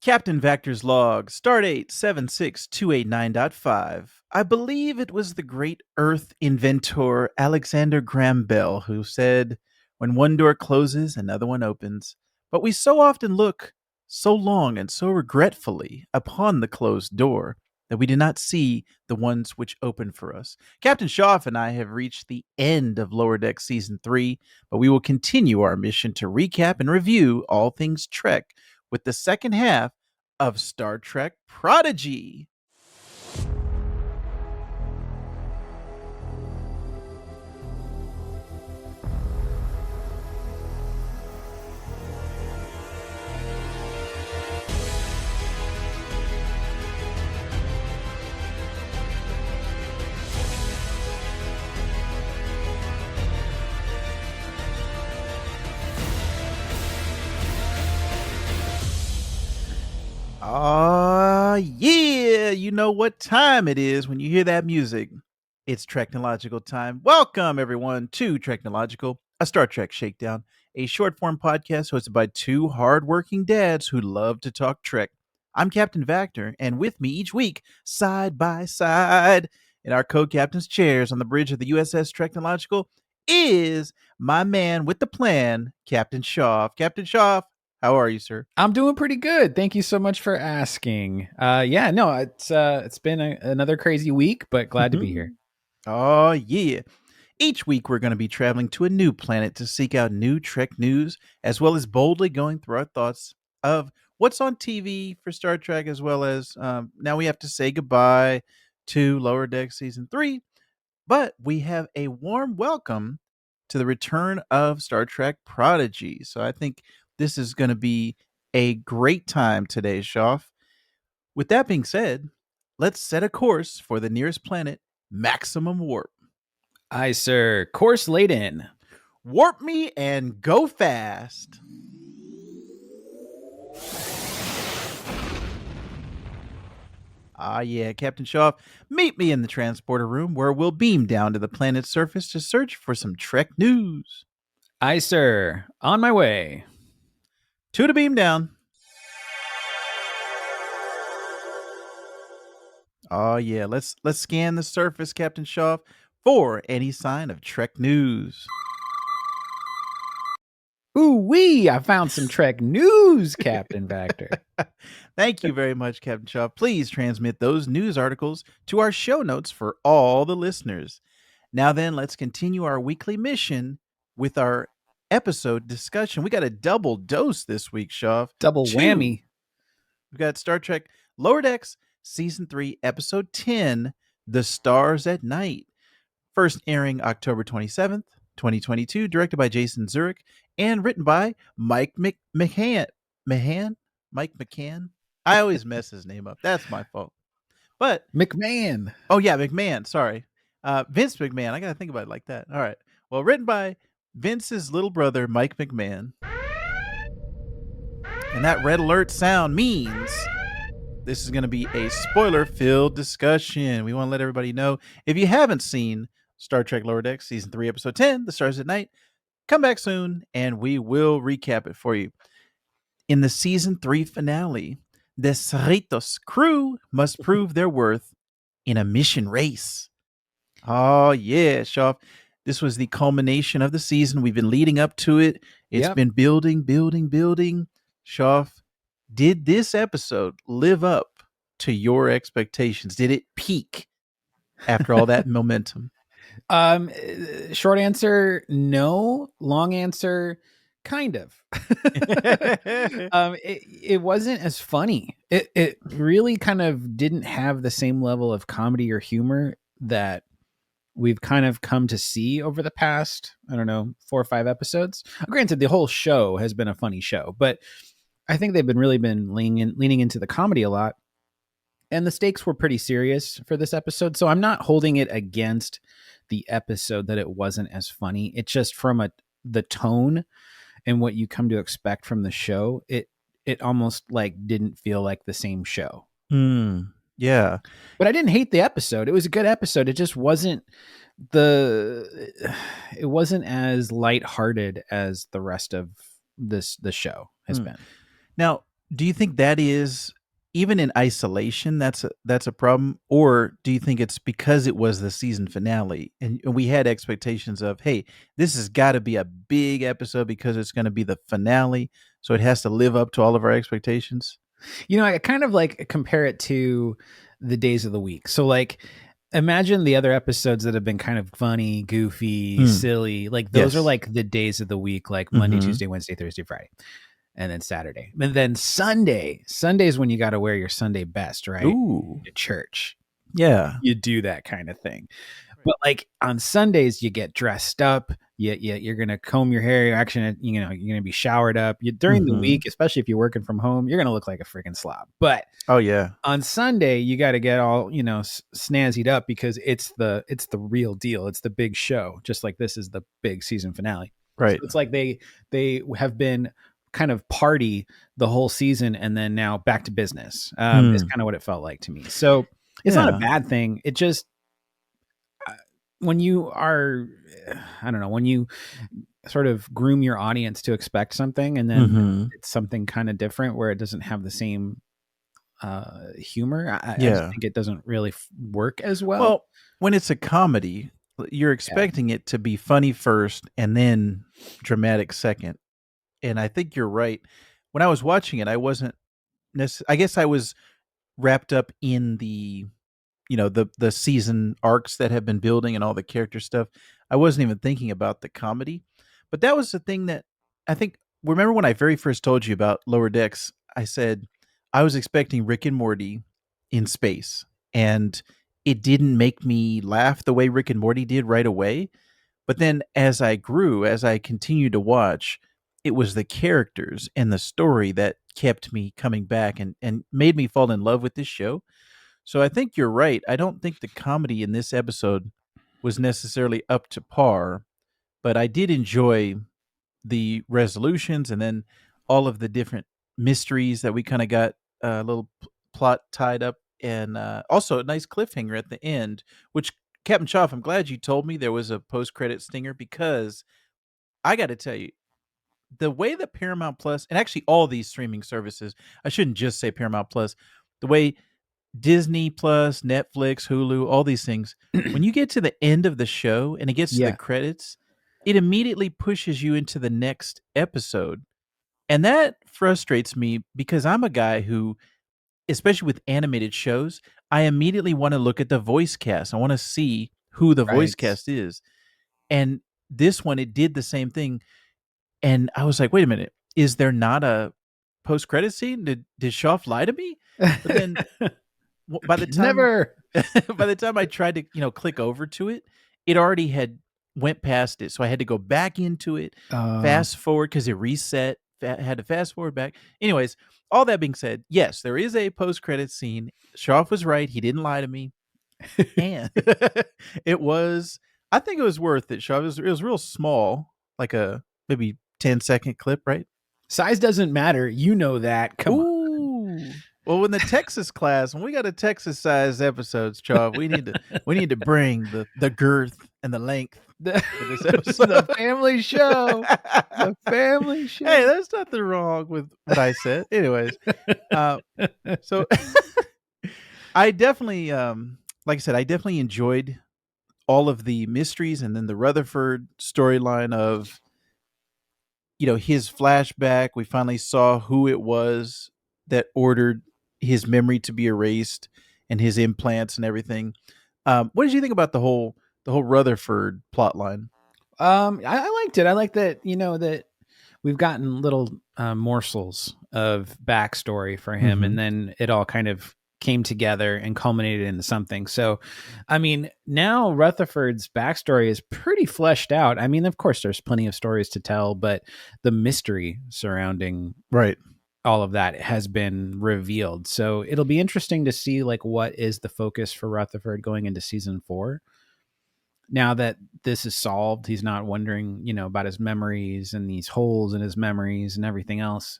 Captain Vector's log, stardate 76289.5. I believe it was the great Earth inventor Alexander Graham Bell who said, "When one door closes, another one opens." But we so often look so long and so regretfully upon the closed door that we do not see the ones which open for us. Captain Schaff and I have reached the end of Lower Deck Season 3, but we will continue our mission to recap and review all things Trek with the second half of Star Trek Prodigy. Yeah, you know what time it is when you hear that music. It's TREKnological time. Welcome, everyone, to TREKnological, a Star Trek shakedown, a short form podcast hosted by two hardworking dads who love to talk Trek. I'm Captain Vactor, and with me each week, side by side, in our co captain's chairs on the bridge of the USS TREKnological, is my man with the plan, Captain Schaff. Captain Schaff, how are you, sir? I'm doing pretty good. Thank you so much for asking. It's been another crazy week, but glad to be here. Oh, yeah. Each week, we're going to be traveling to a new planet to seek out new Trek news, as well as boldly going through our thoughts of what's on TV for Star Trek, as well as now we have to say goodbye to Lower Deck Season 3. But we have a warm welcome to the return of Star Trek Prodigy. So I think this is going to be a great time today, Shoff. With that being said, let's set a course for the nearest planet, Maximum Warp. Aye, sir. Course laid in. Warp me and go fast. Yeah, Captain Shaw, meet me in the transporter room where we'll beam down to the planet's surface to search for some Trek news. Aye, sir. On my way. To the beam down. Yeah, let's scan the surface, Captain Shaw, for any sign of Trek news. Ooh-wee, I found some Trek news, Captain Vactor. Thank you very much, Captain Shaw. Please transmit those news articles to our show notes for all the listeners. Now then, let's continue our weekly mission with our episode discussion. We got a double dose this week, Shaw. Double whammy. We've got Star Trek Lower Decks Season 3, Episode 10, The Stars at Night. First airing October 27th, 2022, directed by Jason Zurich, and written by Mike McCann. Mike McCann? I always mess his name up. That's my fault. But McMahon. Oh, yeah, McMahon. Sorry. Vince McMahon. I got to think about it like that. All right. Well, written by Vince's little brother, Mike McMahon. And that red alert sound means this is going to be a spoiler-filled discussion. We want to let everybody know, if you haven't seen Star Trek Lower Decks Season 3, Episode 10, The Stars at Night, come back soon, and we will recap it for you. In the Season 3 finale, the Cerritos crew must prove their worth in a mission race. Oh, yeah, Shaw. This was the culmination of the season. We've been leading up to it. It's been building. Shaw, did this episode live up to your expectations? Did it peak after all that momentum? Short answer, no. Long answer, kind of. It wasn't as funny. It really kind of didn't have the same level of comedy or humor that we've kind of come to see over the past, 4 or 5 episodes. Granted, the whole show has been a funny show, but I think they've been leaning into the comedy a lot. And the stakes were pretty serious for this episode. So I'm not holding it against the episode that it wasn't as funny. It's just from the tone and what you come to expect from the show, it almost like didn't feel like the same show. Yeah. But I didn't hate the episode. It was a good episode. It just wasn't it wasn't as lighthearted as the rest of the show has been. Now, Do you think that is even in isolation that's a problem, or do you think it's because it was the season finale and we had expectations of, hey, this has got to be a big episode because it's going to be the finale, so it has to live up to all of our expectations? I kind of like compare it to the days of the week. So like imagine the other episodes that have been kind of funny, goofy, Mm, silly. Like those are yes. like the days of the week, like Monday, Mm-hmm. Tuesday, Wednesday, Thursday, Friday, and then Saturday. And then Sunday's when you got to wear your Sunday best, right? Ooh, To church. yeah. You do that kind of thing. But like on Sundays, you get dressed up. You're gonna comb your hair. You're actually, you're gonna be showered up. During the Mm-hmm. week, especially if you're working from home, you're gonna look like a freaking slob. But Oh yeah. on Sunday, you got to get all snazzied up because it's the real deal. It's the big show. Just like this is the big season finale. So Right. it's like they have been kind of party the whole season and then now back to business. Is Mm, kind of what it felt like to me. So it's not a yeah. bad thing. It just when you are, I don't know, when you sort of groom your audience to expect something and then Mm-hmm. it's something kind of different where it doesn't have the same humor, I just Yeah. think it doesn't really work as well. Well, when it's a comedy, you're Yeah. expecting it to be funny first and then dramatic second. And I think you're right. When I was watching it, I wasn't I guess I was wrapped up in the season arcs that have been building and all the character stuff. I wasn't even thinking about the comedy. But that was the thing that I think, remember when I very first told you about Lower Decks, I said I was expecting Rick and Morty in space, and it didn't make me laugh the way Rick and Morty did right away. But then as I grew, as I continued to watch, it was the characters and the story that kept me coming back and made me fall in love with this show. So I think you're right. I don't think the comedy in this episode was necessarily up to par, but I did enjoy the resolutions and then all of the different mysteries that we kind of got a little plot tied up, and also a nice cliffhanger at the end, which, Captain Choff, I'm glad you told me there was a post-credit stinger, because I got to tell you, the way that Paramount Plus, and actually all these streaming services, I shouldn't just say Paramount Plus, the way Disney Plus, Netflix, Hulu, all these things, when you get to the end of the show and it gets to the Yeah. credits, it immediately pushes you into the next episode. And that frustrates me because I'm a guy who, especially with animated shows, I immediately want to look at the voice cast. I want to see who the voice Right. cast is. And this one, it did the same thing. And I was like, wait a minute, is there not a post credit scene? Did Schaff lie to me? But then by the time Never. by the time I tried to, click over to it, it already had went past it. So I had to go back into it, Uh, fast forward because it reset, had to fast forward back. Anyways, all that being said, yes, there is a post credit scene. Schaff was right. He didn't lie to me. And it was, I think it was worth it. Schaff, it was real small, like a maybe 10-second clip, right? Size doesn't matter. You know that. Come on. Ooh. Well, when the Texas class, when we got a Texas size episodes, Chav, we need to bring the girth and the length The, to this the episode. family show. The family Hey, show. there's nothing wrong with what I said. Anyways, uh, so I definitely, like I said, I definitely enjoyed all of the mysteries, and then the Rutherford storyline of, his flashback. We finally saw who it was that ordered his memory to be erased and his implants and everything. What did you think about the whole Rutherford plot line? I liked it. I like that, that we've gotten little morsels of backstory for him, Mm-hmm. and then it all kind of came together and culminated into something. So, I mean, now Rutherford's backstory is pretty fleshed out. I mean, of course, there's plenty of stories to tell, but the mystery surrounding Right. all of that has been revealed. So it'll be interesting to see like what is the focus for Rutherford going into season 4. Now that this is solved, he's not wondering, about his memories and these holes in his memories and everything else.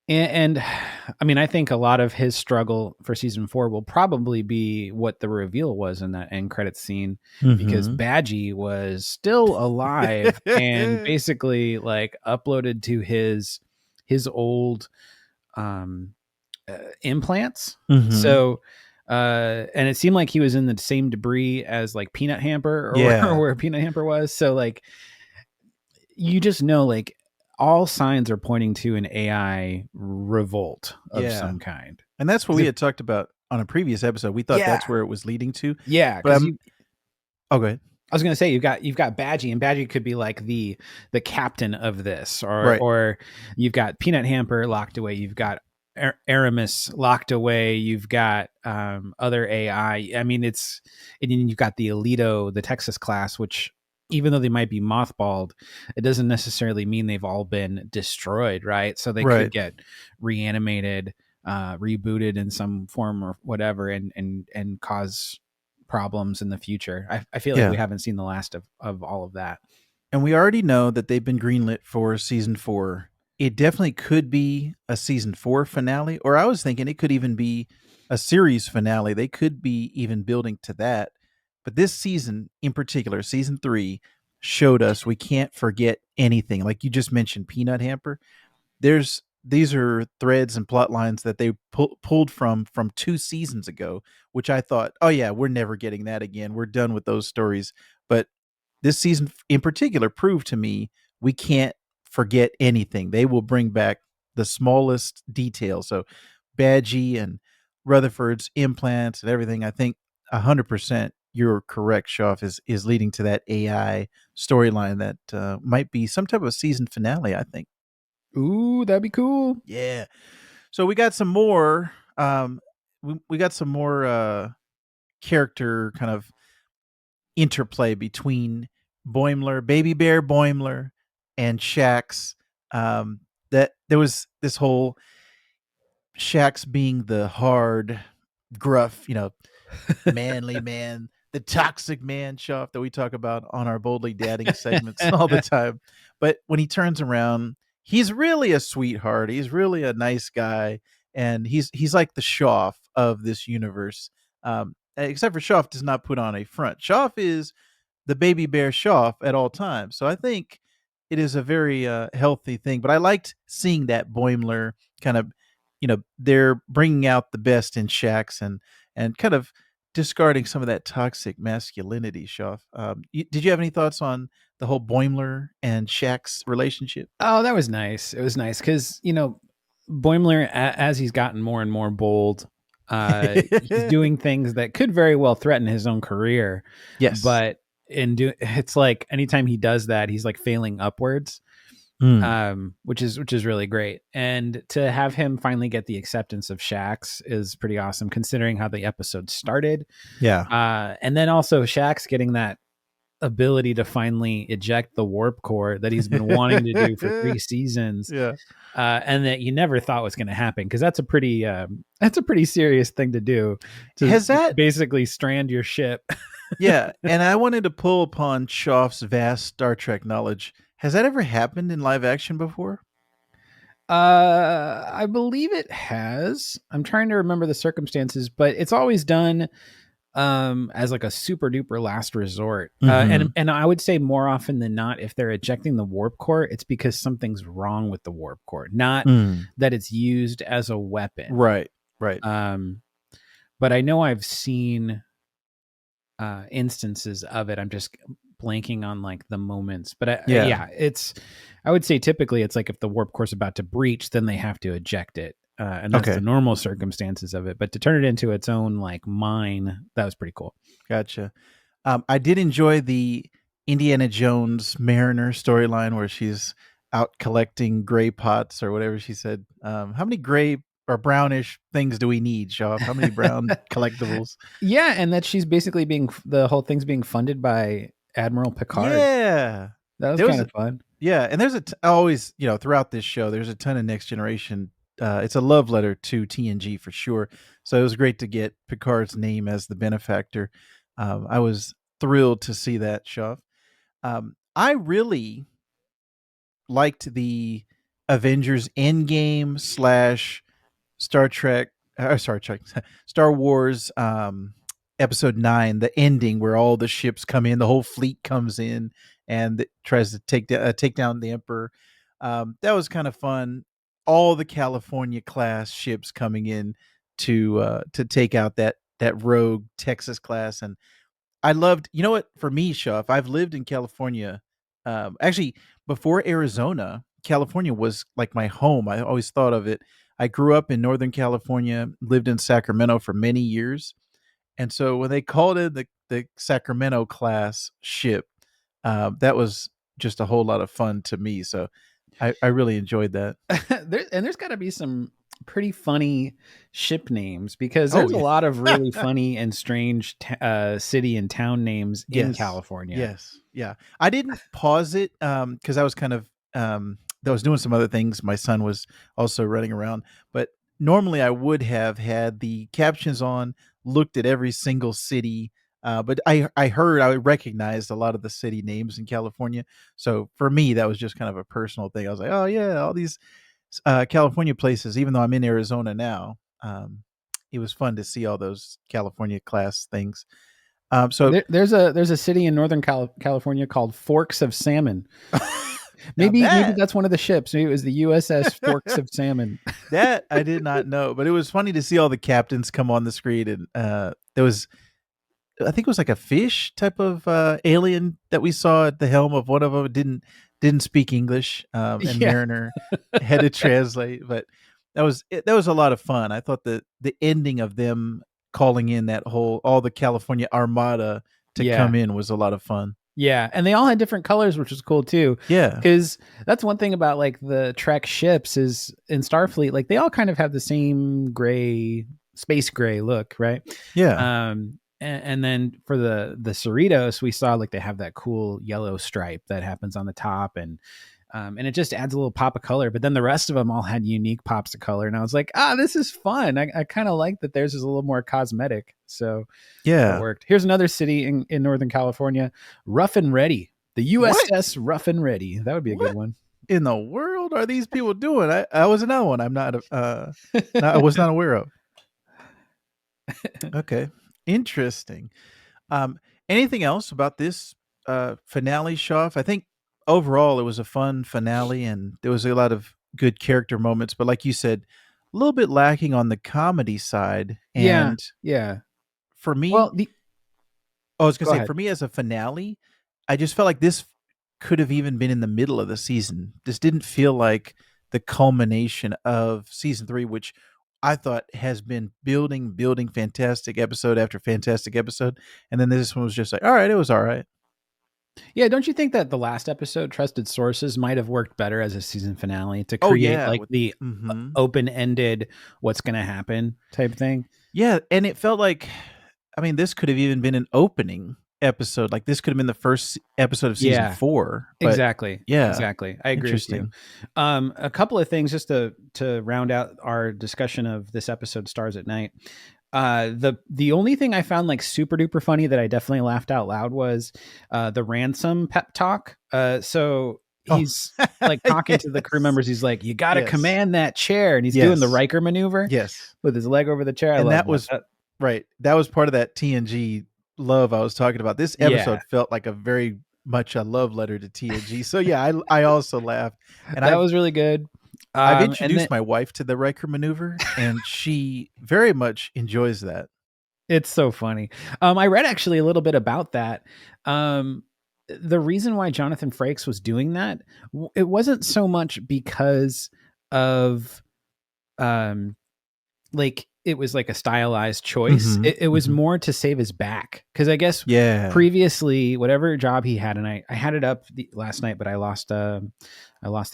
And I mean, I think a lot of his struggle for season 4 will probably be what the reveal was in that end credit scene, because Mm-hmm. Badgie was still alive and basically like uploaded to his old um, implants. Mm-hmm. So, and it seemed like he was in the same debris as like Peanut Hamper or where, Yeah. where Peanut Hamper was. So, like, you just know, like, all signs are pointing to an AI revolt of Yeah. some kind. And that's what 'Cause we if, had talked about on a previous episode. We thought yeah, that's where it was leading to. yeah, But because you oh, go ahead. I was gonna say you've got Badgie, and Badgie could be like the captain of this, Right. or you've got Peanut Hamper locked away, you've got Aramis locked away, you've got other AI. I mean, and then you've got the Alito, the Texas class, which even though they might be mothballed, it doesn't necessarily mean they've all been destroyed, right? So they could Right. get reanimated, rebooted in some form or whatever, and cause problems in the future. I feel like we Yeah. haven't seen the last of all of that. And we already know that they've been greenlit for season 4. It definitely could be a season 4 finale, or I was thinking it could even be a series finale. They could be even building to that. But this season in particular, season 3, showed us we can't forget anything. Like you just mentioned, Peanut Hamper. These are threads and plot lines that they pulled from 2 seasons ago, which I thought, oh yeah, we're never getting that again. We're done with those stories. But this season in particular proved to me we can't forget anything. They will bring back the smallest details. So Badgie and Rutherford's implants and everything. I think 100% you're correct. Shoff is leading to that AI storyline that might be some type of season finale. I think. Ooh, that'd be cool. Yeah. So we got some more. We got some more character kind of interplay between Boimler, Baby Bear Boimler, and Shax. That there was this whole Shax being the hard, gruff, manly man, the toxic man Shuff that we talk about on our boldly dadding segments all the time. But when he turns around, he's really a sweetheart. He's really a nice guy, and he's like the Shoff of this universe. Except for Shoff does not put on a front. Shoff is the baby bear Shoff at all times. So I think it is a very healthy thing. But I liked seeing that Boimler kind of, they're bringing out the best in Shax and kind of discarding some of that toxic masculinity. Shoff, did you have any thoughts on the whole Boimler and Shax relationship? Oh, that was nice. It was nice because Boimler, as he's gotten more and more bold, he's doing things that could very well threaten his own career. Yes. But it's like anytime he does that, he's like failing upwards, Mm, which is really great. And to have him finally get the acceptance of Shax is pretty awesome, considering how the episode started. yeah. And then also Shax getting that ability to finally eject the warp core that he's been wanting to do for 3 seasons, Yeah. and that you never thought was going to happen, because that's a pretty serious thing to do, to Has that basically strand your ship. Yeah, and I wanted to pull upon Shoff's vast Star Trek knowledge. Has that ever happened in live action before? I believe it has. I'm trying to remember the circumstances, but it's always done as like a super duper last resort. Mm-hmm. And I would say more often than not, if they're ejecting the warp core, it's because something's wrong with the warp core, not Mm. that it's used as a weapon. Right, right. Um, but I know I've seen instances of it. I'm just blanking on like the moments, but Yeah. yeah, I would say typically it's like if the warp core's about to breach, then they have to eject it. And that's the Okay, normal circumstances of it. But to turn it into its own like mine, that was pretty cool. gotcha. I did enjoy the Indiana Jones Mariner storyline where she's out collecting gray pots or whatever she said. How many gray or brownish things do we need, Shoff? How many brown collectibles? Yeah, and that she's basically the whole thing's being funded by Admiral Picard. Yeah. That was There was kind a of fun. Yeah, and there's always, throughout this show, there's a ton of Next Generation. It's a love letter to TNG for sure. So it was great to get Picard's name as the benefactor. I was thrilled to see that, Shuff. I really liked the Avengers Endgame slash Star Trek, Star Trek, Star Wars, Episode 9, the ending where all the ships come in, the whole fleet comes in and tries to take down the Emperor. That was kind of fun. all the California class ships coming in to take out that rogue Texas class. And I loved, you know what, for me, Shaw, if I've lived in California, actually before Arizona, California was like my home. I always thought of it. I grew up in Northern California, lived in Sacramento for many years. And so when they called in the Sacramento class ship, that was just a whole lot of fun to me. So I really enjoyed that. There's got to be some pretty funny ship names because Oh there's a yeah. lot of really funny and strange city and town names in Yes. California. Yes. Yeah. I didn't pause it because I was kind of I was doing some other things. My son was also running around, but normally I would have had the captions on, looked at every single city. But I recognized a lot of the city names in California. So for me, that was just kind of a personal thing. I was like, oh yeah, all these California places. Even though I'm in Arizona now, it was fun to see all those California class things. So There's a city in Northern California called Forks of Salmon. now Maybe that that's one of the ships. Maybe it was the USS Forks of Salmon. that I did not know, but it was funny to see all the captains come on the screen, and there was, I think it was like a fish type of alien that we saw at the helm of one of them. Didn't speak English, and Yeah, Mariner had to translate. But that was a lot of fun. I thought the ending of them calling in that whole all the California Armada to yeah. come in was a lot of fun. Yeah, and they all had different colors, which was cool too. Yeah, Because that's one thing about like the Trek ships is in Starfleet, like they all kind of have the same gray, space gray look, right? yeah, And then for the Cerritos, we saw like they have that cool yellow stripe that happens on the top, and it just adds a little pop of color. But then the rest of them all had unique pops of color, and I was like, this is fun. I kind of like that theirs is a little more cosmetic. So that yeah. worked. Here's another city in Northern California, Rough and Ready. The What? USS Rough and Ready. That would be a good What one. in the world are these people doing? I was another one. I'm not I was not aware of. Okay, interesting. Um, Anything else about this finale, Shoff? I think overall it was a fun finale, and there was a lot of good character moments. But like you said, a little bit lacking on the comedy side. Yeah, And yeah. for Well, me, the I was gonna go say, ahead. for me as a finale, I just felt like this could have even been in the middle of the season. This didn't feel like the culmination of season 3, which I thought has been building fantastic episode after fantastic episode. And then this one was just like, all right, it was all right. Yeah, don't you think that the last episode, Trusted Sources, might have worked better as a season finale to Oh create yeah, like with the open-ended what's going to happen type thing? yeah, and it felt like, I mean, this could have even been an opening episode. Like this could have been the first episode of season Yeah, 4. But exactly. yeah, Exactly. I agree with you. interesting. A couple of things just to round out our discussion of this episode, Stars at Night. The only thing I found like super duper funny that I definitely laughed out loud was the ransom pep talk. So Oh, he's like talking to the crew yes. members. He's like, "You got to Yes. command that chair," and he's doing the Yes. Riker maneuver Yes. with his leg over the chair. I And love that that. was right. That was part of that TNG love I was talking about. This Yeah, episode felt like a very much a love letter to TNG. So yeah, I also laughed. And that was really good. I've And then introduced my wife to the Riker maneuver, and she very much enjoys that. it's so funny. I read actually a little bit about that. The reason why Jonathan Frakes was doing that, it wasn't so much because of um like it was like a stylized choice. Mhm. It was Mhm. more to save his back because I guess Yeah. previously whatever job he had, and I had it up last night, but I lost the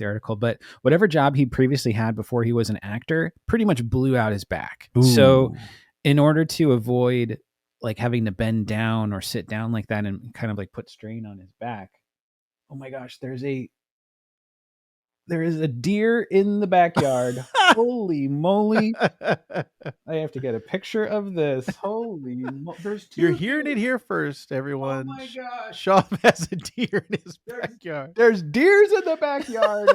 article. But whatever job he previously had before he was an actor, pretty much blew out his back. So Ooh. in order to avoid like having to bend down or sit down like that and kind of like put strain on his back. Oh my gosh, there is a deer in the backyard. Holy moly. I have to get a picture of this. There's You're two hearing it deer. here first, Oh everyone. my gosh. Shaw has a deer in his There's backyard. there's deers in the backyard.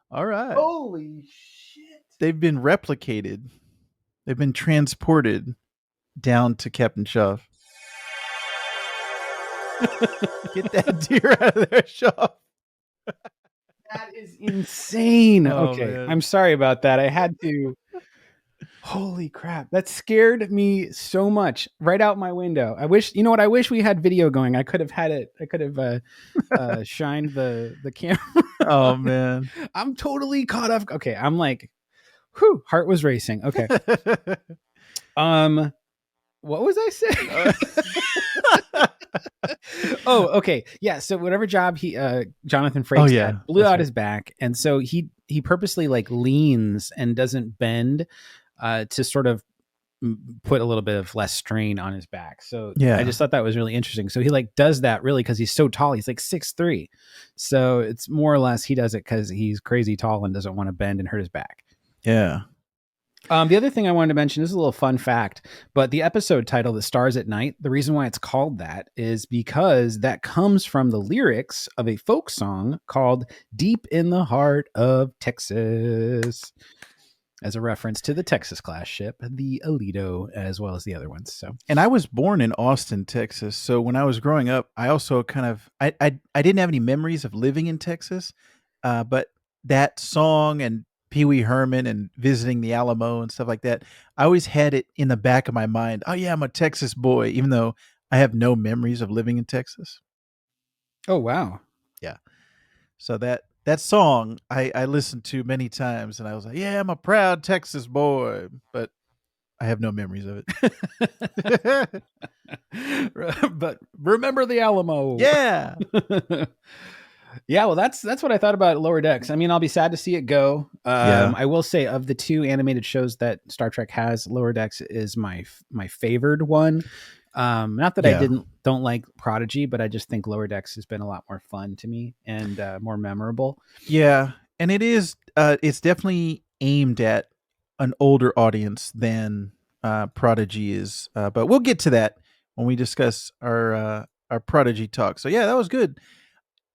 All right. Holy shit. They've been replicated. They've been transported down to Captain Shaw. Get that deer out of there, Shaw. That is insane. Oh Okay, man. I'm sorry about that. I had to. Holy crap. That scared me so much right out my window. I wish, you know what? I wish we had video going. I could have had it. I could have shined the camera. Oh man. I'm totally caught up. Okay. I'm like, whew, heart was racing. Okay. Um, what was I saying? Oh, okay. Yeah. So whatever job he Jonathan Oh Frakes yeah, had blew that's out right. his back. And so he purposely like leans and doesn't bend to sort of put a little bit of less strain on his back. So I Yeah. just thought that was really interesting. So he like does that really because he's so tall. He's like 6'3". So it's more or less he does it because he's crazy tall and doesn't want to bend and hurt his back. Yeah. The other thing I wanted to mention is a little fun fact, but the episode title, The Stars at Night, the reason why it's called that is because that comes from the lyrics of a folk song called Deep in the Heart of Texas, as a reference to the Texas class ship, the Alito, as well as the other ones. So, And I was born in Austin, Texas. So when I was growing up, I also kind of I didn't have any memories of living in Texas, but that song and Pee Wee Herman and visiting the Alamo and stuff like that, I always had it in the back of my mind. Oh yeah, I'm a Texas boy, even though I have no memories of living in Texas. oh, wow. Yeah. So that song I listened to many times, and I was like, yeah, I'm a proud Texas boy, but I have no memories of it. But remember the Alamo. Yeah. Yeah, well, that's what I thought about Lower Decks. I mean, I'll be sad to see it go. Yeah. I will say, of the two animated shows that Star Trek has, Lower Decks is my favored one. Not that I Yeah. don't like Prodigy, but I just think Lower Decks has been a lot more fun to me and more memorable. Yeah. And it's definitely aimed at an older audience than Prodigy is. But we'll get to that when we discuss our Prodigy talk. So yeah, that was good.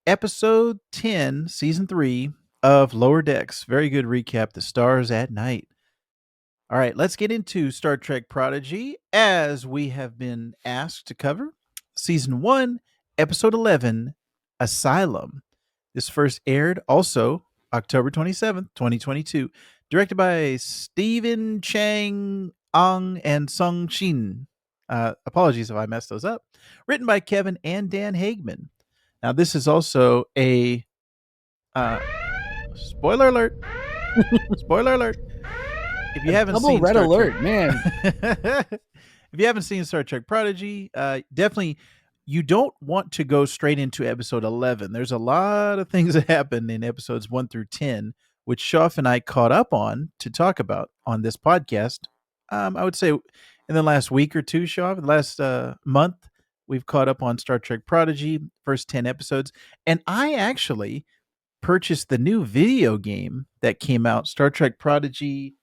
Episode 10, season 3 of Lower Decks. Very good recap. The Stars at Night. All right, let's get into Star Trek Prodigy as we have been asked to cover. Season 1, Episode 11, Asylum. This first aired also October 27th, 2022. Directed by Stephen Chang Ong and Sung Shin. Apologies if I messed those up. Written by Kevin and Dan Hagman. Now, this is also a uh, spoiler alert. Spoiler alert. If you haven't Double seen red Star Trek, alert, man. if you haven't seen Star Trek Prodigy, definitely you don't want to go straight into episode 11. There's a lot of things that happen in episodes 1 through 10, which Shoff and I caught up on to talk about on this podcast. I would say in the last week or two, Shoff, the last month, we've caught up on Star Trek Prodigy, first 10 episodes. And I actually purchased the new video game that came out, Star Trek Prodigy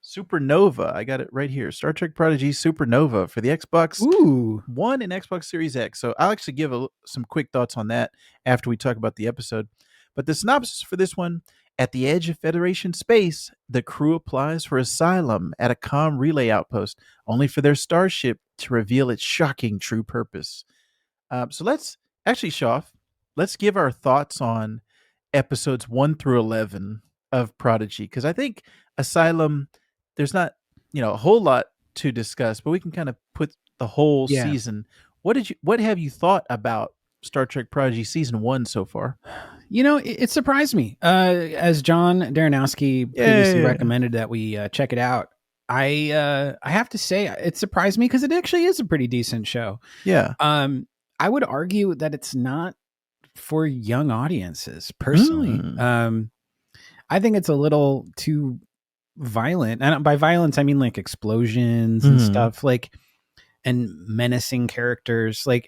Supernova. I got it right here. Star Trek Prodigy Supernova for the Xbox Ooh. One and Xbox Series X. So I'll actually give some quick thoughts on that after we talk about the episode. But the synopsis for this one: at the edge of Federation space, the crew applies for asylum at a comm relay outpost, only for their starship to reveal its shocking true purpose. So let's actually, Shoff, let's give our thoughts on episodes 1 through 11 of Prodigy, because I think Asylum, there's not, a whole lot to discuss, but we can kind of put the whole Yeah. season. What have you thought about Star Trek Prodigy season 1 so far? You know, it surprised me. As John Darrenowski previously Yeah. recommended that we check it out, I have to say it surprised me because it actually is a pretty decent show. Yeah. I would argue that it's not for young audiences personally. I think it's a little too violent, and by violence I mean like explosions and stuff, like, and menacing characters, like.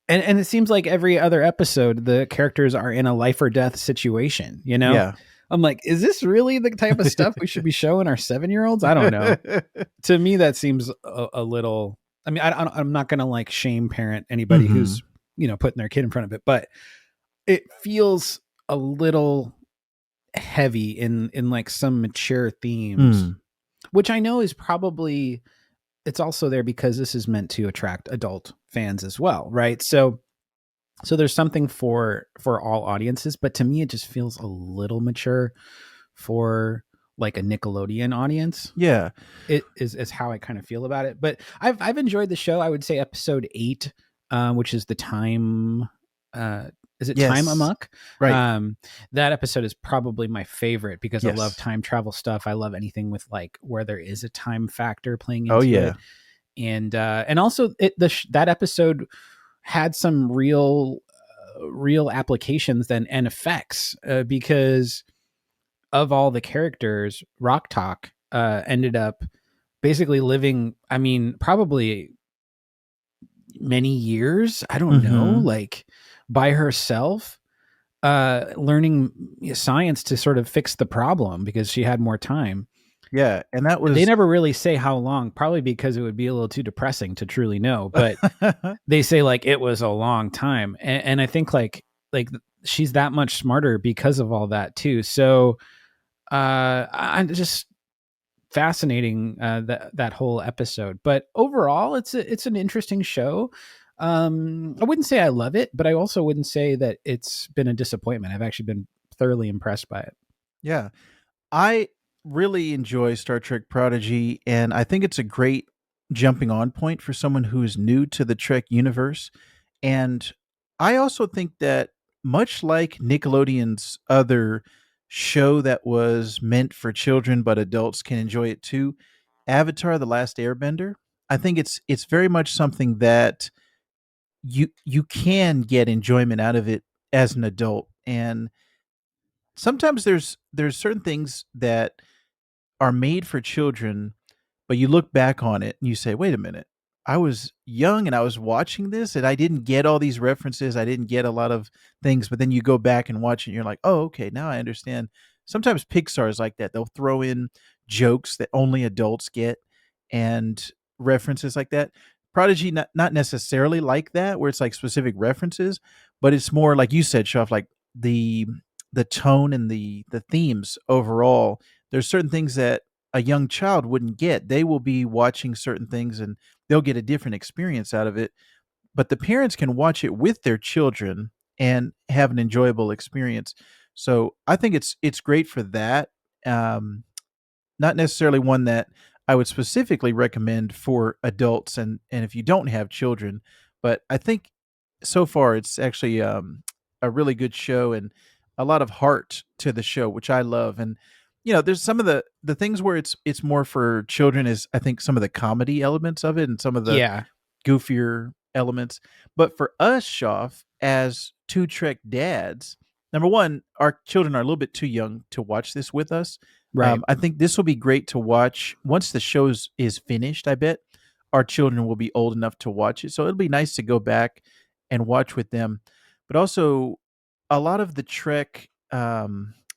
And it seems like every other episode, the characters are in a life or death situation, you know? Yeah. I'm like, is this really the type of stuff we should be showing our 7-year-olds? I don't know. To me, that seems a little, I mean, I'm not going to like shame parent anybody who's, putting their kid in front of it, but it feels a little heavy in like some mature themes, which I know is probably, it's also there because this is meant to attract adult fans as well, right? So So there's something for all audiences, but to me it just feels a little mature for like a Nickelodeon audience. Yeah. It is how I kind of feel about it. But I've enjoyed the show. I would say episode 8, which is the time. Uh, is it Time Yes. Amok? Right. Um, that episode is probably my favorite because I love Yes. time travel stuff. I love anything with like where there is a time factor playing Oh into yeah. it, and also that episode had some real applications then and effects because of all the characters, Rock Talk ended up basically living, I mean, probably many years, I don't know, Mm-hmm. like by herself, learning science to sort of fix the problem because she had more time. Yeah. And that They was never really say how long, probably because it would be a little too depressing to truly know, but they say like it was a long time. And I think like she's that much smarter because of all that too. So I'm just fascinating that whole episode. But overall, it's an interesting show. I wouldn't say I love it, but I also wouldn't say that it's been a disappointment. I've actually been thoroughly impressed by it. yeah. I really enjoy Star Trek Prodigy, and I think it's a great jumping on point for someone who is new to the Trek universe. And I also think that, much like Nickelodeon's other show that was meant for children but adults can enjoy it too, Avatar: The Last Airbender, I think it's very much something that you can get enjoyment out of it as an adult. And sometimes there's certain things that are made for children, but you look back on it and you say, "Wait a minute. I was young and I was watching this and I didn't get all these references. I didn't get a lot of things." But then you go back and watch it and you're like, "Oh, okay, now I understand." Sometimes Pixar is like that. They'll throw in jokes that only adults get and references like that. Prodigy not necessarily like that, where it's like specific references, but it's more like you said, Shuff, like the the tone and the themes overall. There's certain things that a young child wouldn't get. They will be watching certain things and they'll get a different experience out of it. But the parents can watch it with their children and have an enjoyable experience. So I think it's great for that. Um, Not necessarily one that I would specifically recommend for adults and if you don't have children, but I think so far it's actually a really good show and a lot of heart to the show, which I love. And there's some of the things where it's more for children is I think some of the comedy elements of it and some of the Yeah, goofier elements. But for us, Shoff, as two Trek dads, number one, our children are a little bit too young to watch this with us. right. I think this will be great to watch once the show is finished. I bet our children will be old enough to watch it, so it'll be nice to go back and watch with them. But also, a lot of the Trek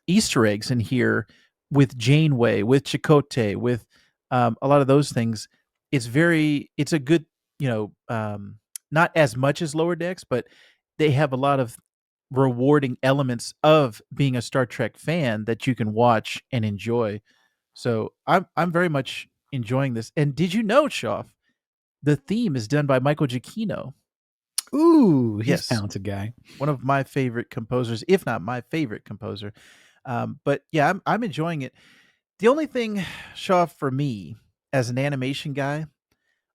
Easter eggs in here with Janeway, with Chakotay, with a lot of those things. It's a good, you know, um, not as much as Lower Decks, but they have a lot of rewarding elements of being a Star Trek fan that you can watch and enjoy. So I'm very much enjoying this. And did you know, Shoff, the theme is done by Michael Giacchino? Ooh, he's a Yes, talented guy. one of my favorite composers, if not my favorite composer. But yeah, I'm enjoying it. The only thing, Shoff, for me as an animation guy,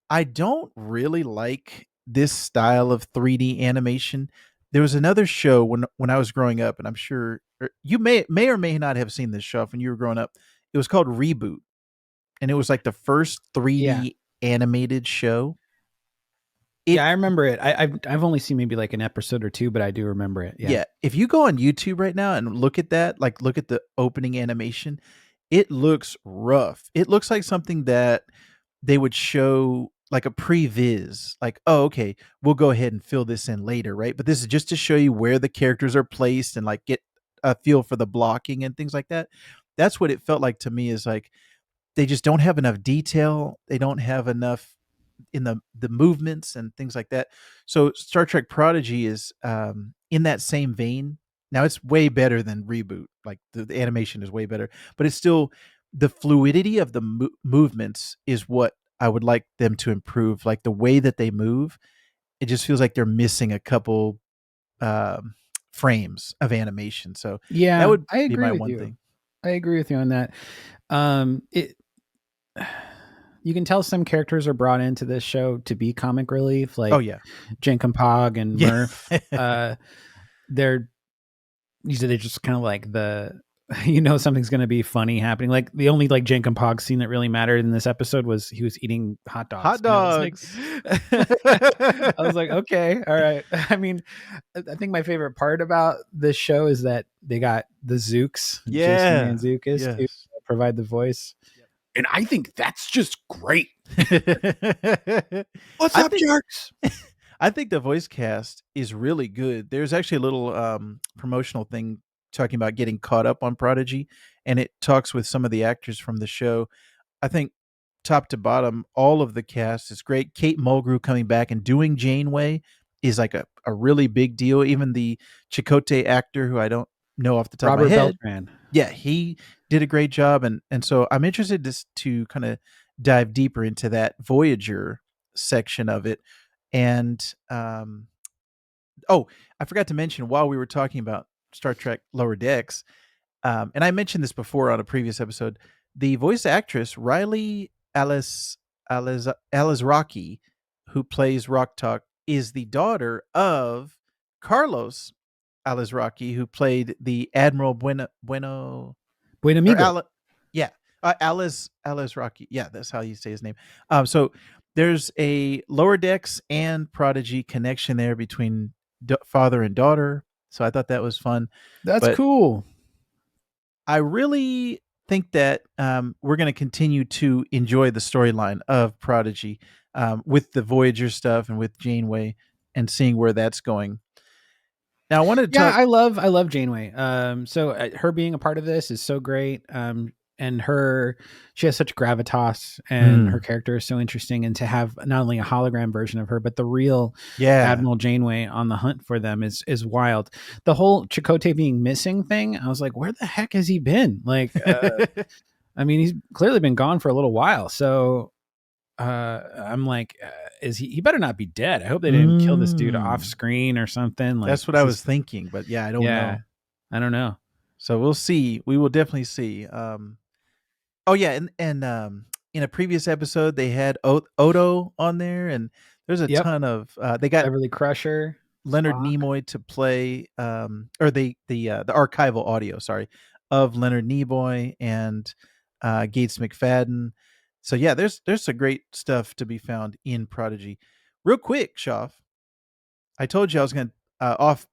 I don't really like this style of 3D animation. There was another show when I was growing up, and I'm sure you may or may not have seen this show when you were growing up. It was called Reboot, and it was like the first Yeah. 3D animated show. It Yeah, I remember it. I've only seen maybe like an episode or two, but I do remember it. Yeah. Yeah, if you go on YouTube right now and look at that, like look at the opening animation, it looks rough. It looks like something that they would show like a previs, like, "Oh, okay, we'll go ahead and fill this in later," right? But this is just to show you where the characters are placed and like get a feel for the blocking and things like that. That's what it felt like to me is like they just don't have enough detail. They don't have enough in the movements and things like that. So Star Trek Prodigy is in that same vein. Now it's way better than Reboot. Like the animation is way better, but it's still the fluidity of the movements is what I would like them to improve. Like the way that they move, it just feels like they're missing a couple. frames of animation. So that Yeah, would I be agree my with one you. thing. I agree with you on that. It you can tell some characters are brought into this show to be comic relief, Oh like yeah, Jenkimpog and yeah. Murph. They're usually they're just kind of like the you know something's going to be funny happening. Like the only like Jenkimpog scene that really mattered in this episode was he was eating hot dogs, Hot and I was like, dogs. I was like, okay, all right. I mean, I think my favorite part about this show is that they got the Zooks, Jason Yeah. Mantzoukas, to Yes. provide the voice, and I think that's just great. What's I up, think jerks? I think the voice cast is really good. There's actually a little promotional thing talking about getting caught up on Prodigy, and it talks with some of the actors from the show. I think top to bottom, all of the cast is great. Kate Mulgrew coming back and doing Janeway is like a really big deal. Even the Chakotay actor, who I don't know off the top of my Robert head, Beltran. yeah, he did a great job, and so I'm interested to kind of dive deeper into that Voyager section of it. And oh, I forgot to mention while we were talking about Star Trek Lower Decks, and I mentioned this before on a previous episode. The voice actress Riley Alice Rocky, who plays Rock Talk, is the daughter of Carlos Rocky, who played the Admiral Bueno Buen or amigo. yeah, Alice Rocky. Yeah, that's how you say his name. So there's a Lower Decks and Prodigy connection there between father and daughter. So I thought that was fun, That's but cool. I really think that we're going to continue to enjoy the storyline of Prodigy with the Voyager stuff and with Janeway and seeing where that's going. Now, I wanted to Yeah, talk. I love Janeway. So her being a part of this is so great. And she has such gravitas, and her Mm, character is so interesting. And to have not only a hologram version of her, but the real yeah. Admiral Janeway on the hunt for them is wild. The whole Chakotay being missing thing, I was like, where the heck has he been? Like, I mean, he's clearly been gone for a little while. So I'm like, is he better not be dead. I hope they didn't kill this dude off Mm. screen or something. Like, That's what I this was is, thinking, but yeah, I don't yeah, know. I don't know. So we'll see. We will definitely see. Oh yeah, and in a previous episode they had Odo on there, and there's a Yep. ton of they got Beverly Crusher, Leonard Spock. Nimoy to play or the archival audio, sorry, of Leonard Nimoy and Gates McFadden. So yeah, there's some great stuff to be found in Prodigy. Real quick, Shoff, I told you I was going to off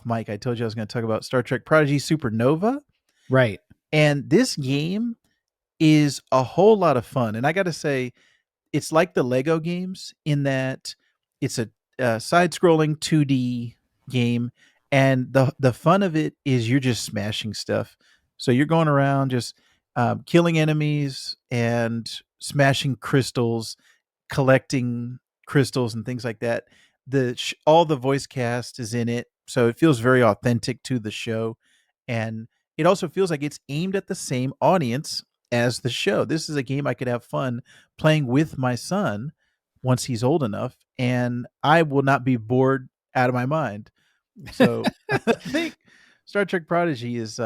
mic. I told you I was going to talk about Star Trek Prodigy Supernova, Right. and this game is a whole lot of fun. And I got to say, it's like the Lego games in that it's a side-scrolling 2D game, and the fun of it is you're just smashing stuff. So you're going around just killing enemies and smashing crystals, collecting crystals and things like that. All the voice cast is in it, so it feels very authentic to the show, and it also feels like it's aimed at the same audience as the show. This is a game I could have fun playing with my son once he's old enough, and I will not be bored out of my mind. So I think Star Trek Prodigy is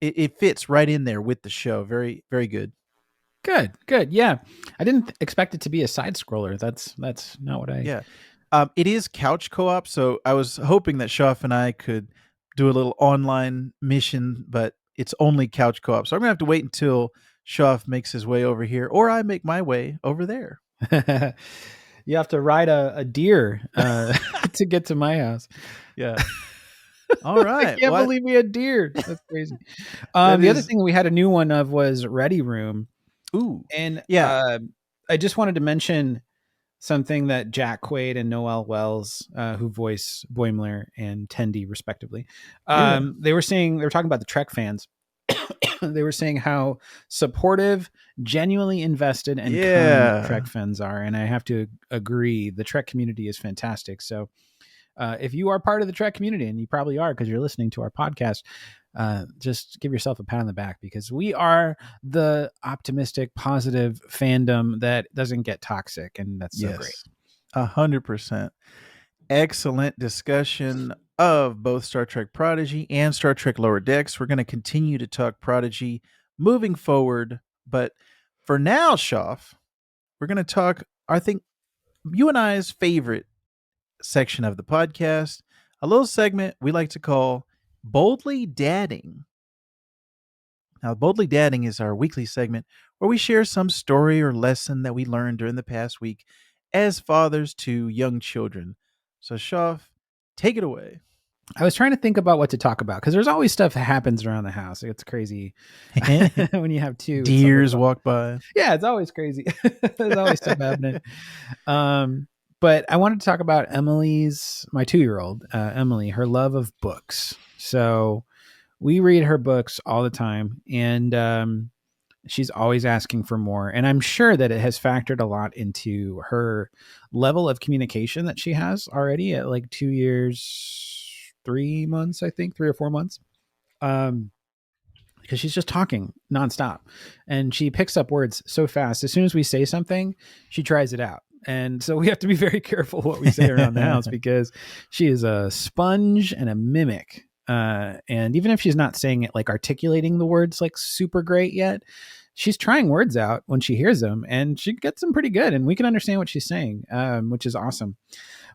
it fits right in there with the show. Very very good. Good. Good. Yeah. I didn't expect it to be a side scroller. That's not what I. Yeah. It is couch co-op, so I was hoping that Shoff and I could do a little online mission, but it's only couch co-op. So I'm gonna have to wait until Shoff makes his way over here, or I make my way over there. You have to ride a deer to get to my house. Yeah. All I right. can't What? believe we had deer. That's crazy. That The other is. thing we had a new one of was Ready Room, Ooh. and Yeah. I just wanted to mention something that Jack Quaid and Noel Wells, who voice Boimler and Tendi respectively, Yeah. they were talking about the Trek fans. They were saying how supportive, genuinely invested, and kind Trek Yeah. fans are, and I have to agree. The Trek community is fantastic. So, if you are part of the Trek community, and you probably are because you're listening to our podcast, just give yourself a pat on the back because we are the optimistic, positive fandom that doesn't get toxic, and that's so great. Yes. 100%. Excellent discussion. of both Star Trek Prodigy and Star Trek Lower Decks. We're going to continue to talk Prodigy moving forward. But for now, Shoff, we're going to talk, I think, you and I's favorite section of the podcast, a little segment we like to call Boldly Dadding. Now, Boldly Dadding is our weekly segment where we share some story or lesson that we learned during the past week as fathers to young children. So, Shoff, take it away. I was trying to think about what to talk about because there's always stuff that happens around the house. It's crazy when you have two. Deers walk by. Yeah, it's always crazy. There's always stuff happening. But I wanted to talk about my 2-year-old, Emily, her love of books. So we read her books all the time, and she's always asking for more. And I'm sure that it has factored a lot into her level of communication that she has already at like 2 years, 3 months, I think 3 or 4 months. Because she's just talking nonstop and she picks up words so fast. As soon as we say something, she tries it out. And so we have to be very careful what we say around the house because she is a sponge and a mimic. And even if she's not saying it, like articulating the words like super great yet, she's trying words out when she hears them and she gets them pretty good and we can understand what she's saying, which is awesome.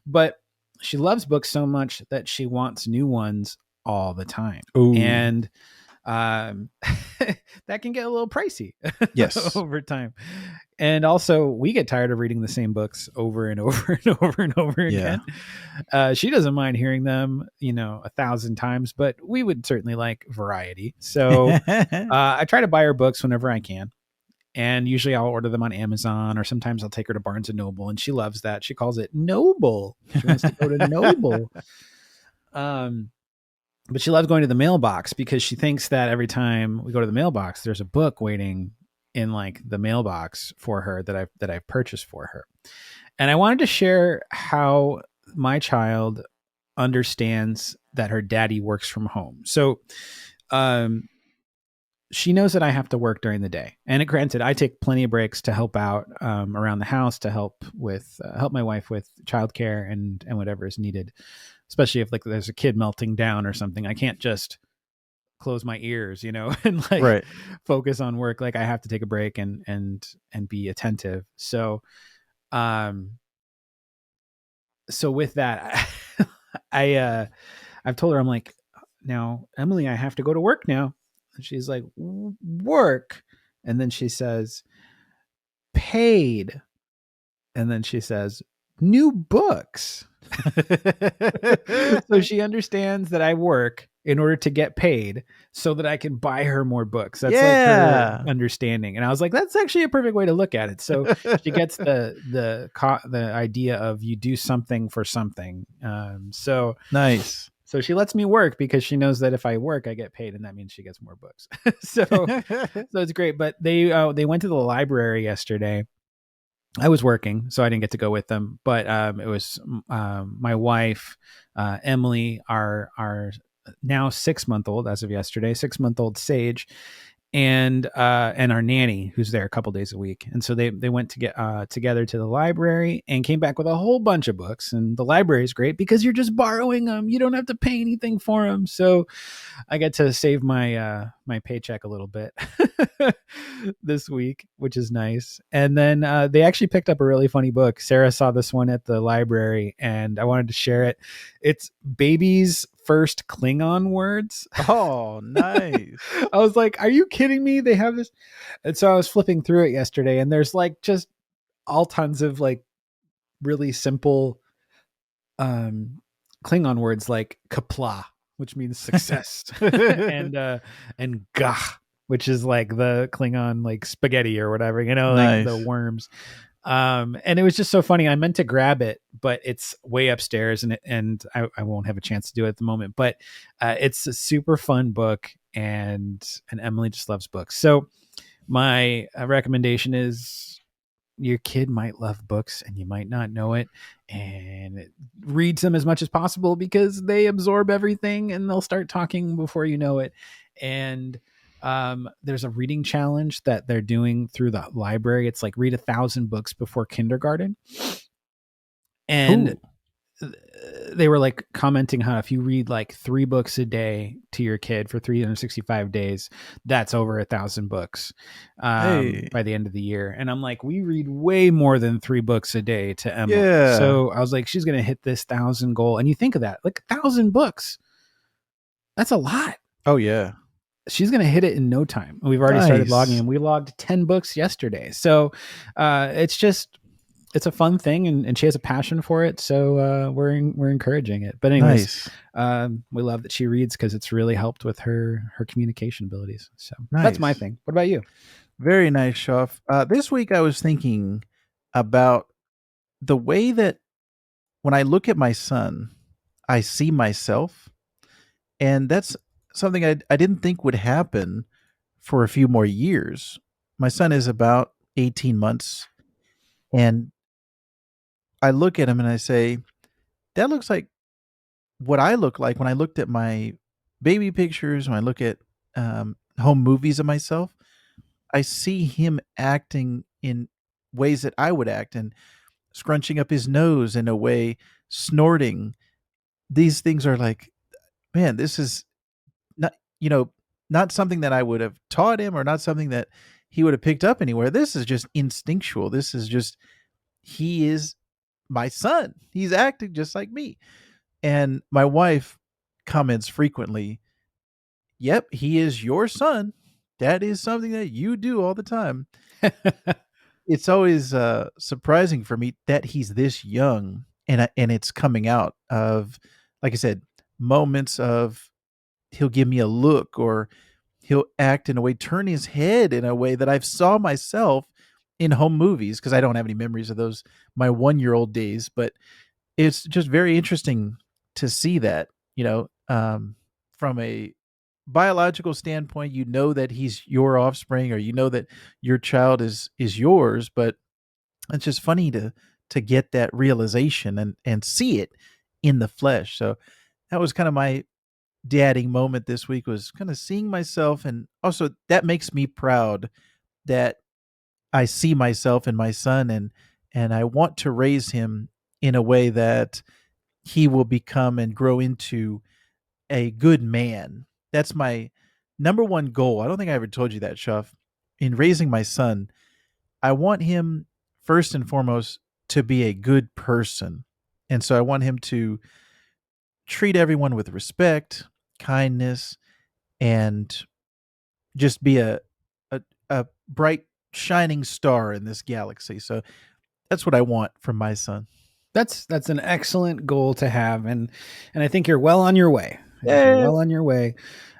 But she loves books so much that she wants new ones all the time. Ooh. And that can get a little pricey Yes. over time. And also we get tired of reading the same books over and over and over and over again. She doesn't mind hearing them, 1,000 times, but we would certainly like variety. So I try to buy her books whenever I can. And usually I'll order them on Amazon or sometimes I'll take her to Barnes and Noble and she loves that. She calls it Noble. She wants to go to Noble. But she loves going to the mailbox because she thinks that every time we go to the mailbox, there's a book waiting in like the mailbox for her that I've purchased for her. And I wanted to share how my child understands that her daddy works from home. So, she knows that I have to work during the day. And granted, I take plenty of breaks to help out around the house to help my wife with childcare and whatever is needed, especially if like there's a kid melting down or something. I can't just close my ears, and like focus on work. Like I have to take a break and be attentive. So with that, I've told her, I'm like, now, Emily, I have to go to work now. And she's like, work. And then she says, paid. And then she says, new books. So she understands that I work in order to get paid so that I can buy her more books. That's like her understanding. And I was like, that's actually a perfect way to look at it. So she gets the idea of you do something for something. So nice. So she lets me work because she knows that if I work, I get paid, and that means she gets more books. So it's great. But they went to the library yesterday. I was working, so I didn't get to go with them. But it was my wife, Emily, our now 6-month-old as of yesterday, 6-month-old Sage, and our nanny who's there a couple days a week. And so they went to get together to the library and came back with a whole bunch of books. And the library is great because you're just borrowing them. You don't have to pay anything for them. So I get to save my my paycheck a little bit this week, which is nice. And then they actually picked up a really funny book. Sarah saw this one at the library and I wanted to share it. It's Baby's First Klingon Words. Oh, nice. I was like, are you kidding me? They have this. And so I was flipping through it yesterday and there's like just all tons of like really simple Klingon words like kapla, which means success, and gah, which is like the Klingon like spaghetti or whatever, like the worms. And it was just so funny. I meant to grab it, but it's way upstairs and I won't have a chance to do it at the moment, but it's a super fun book and Emily just loves books. So my recommendation is your kid might love books and you might not know it, and reads them as much as possible because they absorb everything and they'll start talking before you know it. And there's a reading challenge that they're doing through the library. It's like read 1,000 books before kindergarten. And they were like commenting how if you read like 3 books a day to your kid for 365 days, that's over 1,000 books Hey. by the end of the year. And I'm like, we read way more than 3 books a day to Emily. Yeah. So I was like, she's going to hit this 1,000 goal. And you think of that, like 1,000 books, that's a lot. Oh yeah. She's going to hit it in no time. We've already started logging, Nice. and we logged 10 books yesterday. So it's a fun thing, and she has a passion for it. So we're encouraging it. But anyways, Nice. we love that she reads because it's really helped with her communication abilities. So that's my Nice. thing. What about you? Very nice, Shuff. This week I was thinking about the way that when I look at my son, I see myself. And that's something I didn't think would happen for a few more years. My son is about 18 months, and I look at him and I say, that looks like what I look like when I looked at my baby pictures, when I look at home movies of myself. I see him acting in ways that I would act and scrunching up his nose in a way, snorting. These things are like, man, this is not, not something that I would have taught him or not something that he would have picked up anywhere. This is just instinctual. This is just, he is my son. He's acting just like me. And my wife comments frequently, yep, he is your son. That is something that you do all the time. It's always surprising for me that he's this young, and it's coming out of, like I said, moments of he'll give me a look or he'll act in a way, turn his head in a way that I've saw myself in home movies because I don't have any memories of those my 1-year-old days, but it's just very interesting to see that, from a biological standpoint, that he's your offspring or that your child is yours, but it's just funny to get that realization and see it in the flesh. So that was kind of my dadding moment this week, was kind of seeing myself, and also that makes me proud that I see myself in my son, and I want to raise him in a way that he will become and grow into a good man. That's my number one goal. I don't think I ever told you that, Shuff. In raising my son, I want him first and foremost to be a good person. And so I want him to treat everyone with respect, kindness, and just be a bright shining star in this galaxy. So that's what I want from my son. That's an excellent goal to have, and I think you're well on your way. I think you're Yeah. well on your way.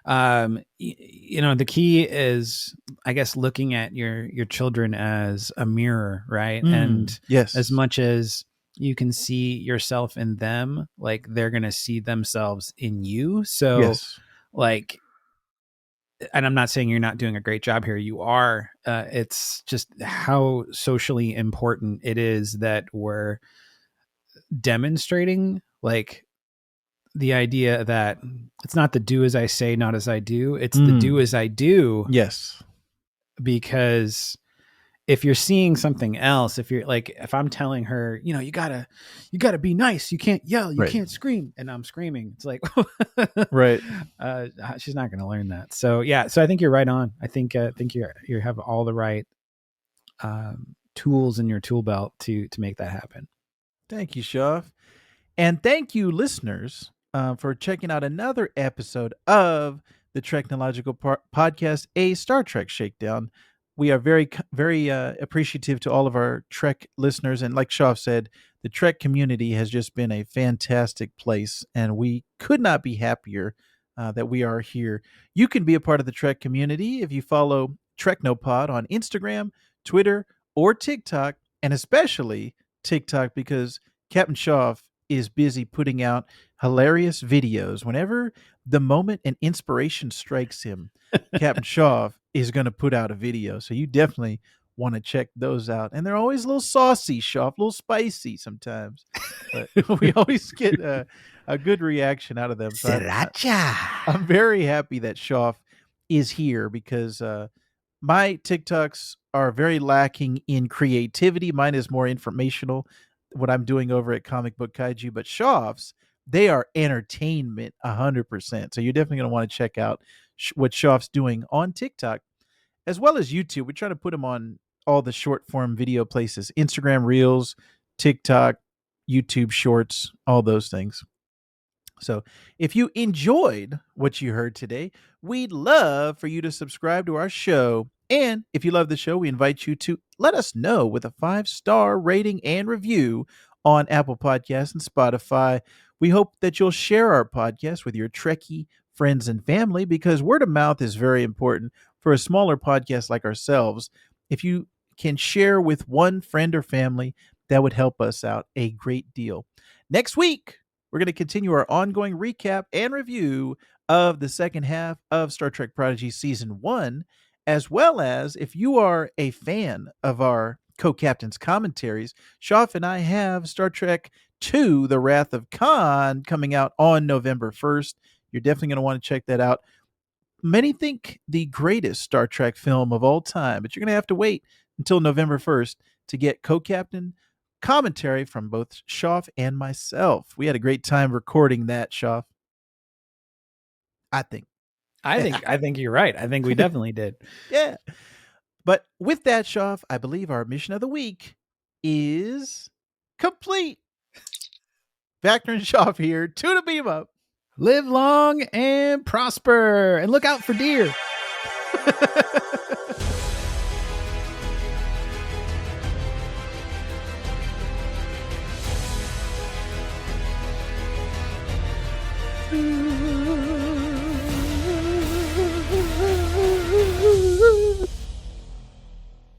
The key is, I guess, looking at your children as a mirror, right? And as Yes. much as you can see yourself in them, like they're gonna see themselves in you. So, Yes. like, and I'm not saying you're not doing a great job here. You are. It's just how socially important it is that we're demonstrating, like, the idea that it's not the do as I say, not as I do. It's the do as I do. Yes. Because if you're seeing something else, if I'm telling her, you gotta be nice. You can't yell. You Right. can't scream. And I'm screaming. It's like, Right. she's not going to learn that. So yeah. So I think you're right on. I think you have all the right tools in your tool belt to make that happen. Thank you, Shuff. And thank you, listeners, for checking out another episode of the TREKnological podcast, a Star Trek Shakedown. We are very, very appreciative to all of our Trek listeners. And like Shaw said, the Trek community has just been a fantastic place, and we could not be happier that we are here. You can be a part of the Trek community if you follow TREKnopod on Instagram, Twitter, or TikTok, and especially TikTok, because Captain Shaw is busy putting out hilarious videos. Whenever the moment and inspiration strikes him, Captain Shaw is going to put out a video. So you definitely want to check those out. And they're always a little saucy, Shaw, a little spicy sometimes. But we always get a good reaction out of them. So Sriracha. I'm very happy that Shaw is here because my TikToks are very lacking in creativity. Mine is more informational. what I'm doing over at Comic Book Kaiju, but Shoff's, they are entertainment 100%. So you're definitely going to want to check out what Shoff's doing on TikTok as well as YouTube. We try to put them on all the short form video places: Instagram Reels, TikTok, YouTube Shorts, all those things. So, if you enjoyed what you heard today, we'd love for you to subscribe to our show. And if you love the show, we invite you to let us know with a 5-star rating and review on Apple Podcasts and Spotify. We hope that you'll share our podcast with your Trekkie friends and family, because word of mouth is very important for a smaller podcast like ourselves. If you can share with one friend or family, that would help us out a great deal. Next week, we're going to continue our ongoing recap and review of the second half of Star Trek Prodigy Season 1, as well as, if you are a fan of our co-captain's commentaries, Shoff and I have Star Trek II, The Wrath of Khan, coming out on November 1st. You're definitely going to want to check that out. Many think the greatest Star Trek film of all time, but you're going to have to wait until November 1st to get co-captain commentary from both Shoff and myself. We had a great time recording that, Shoff. I think. I think you're right. I think we definitely did. Yeah. But with that, Shoff, I believe our mission of the week is complete. Vactor and Shoff here. Tuna beam up. Live long and prosper, and look out for deer.